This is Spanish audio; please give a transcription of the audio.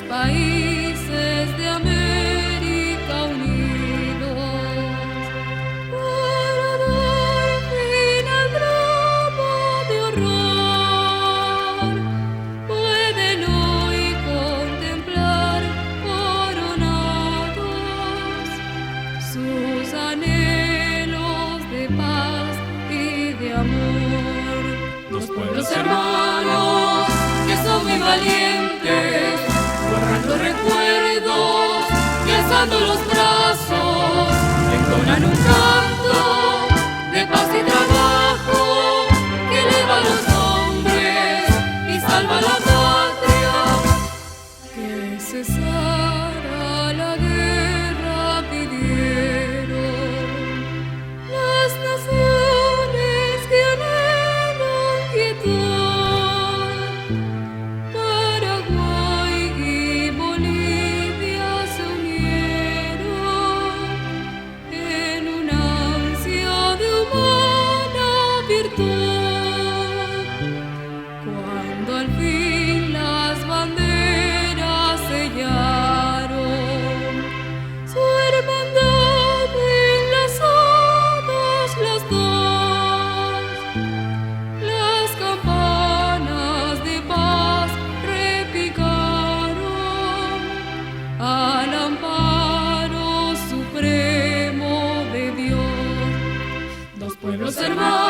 países de América unidos para dar fin al drama de horror. Pueden hoy contemplar coronados sus anhelos de paz y de amor. Los pueblos hermanos que son muy valientes, borrando recuerdos y alzando los brazos, entonan un canto de paz y trabajo que eleva a los hombres y salva a la patria. Que cesara la guerra pidieron las naciones que anhelan quietud. Paraguay y Bolivia se unieron en una ansia de humana virtud. Cuando al fin las banderas sellaron su hermandad enlazadas las dos, las campanas de paz repicaron al amparo supremo de Dios. Dos pueblos hermanos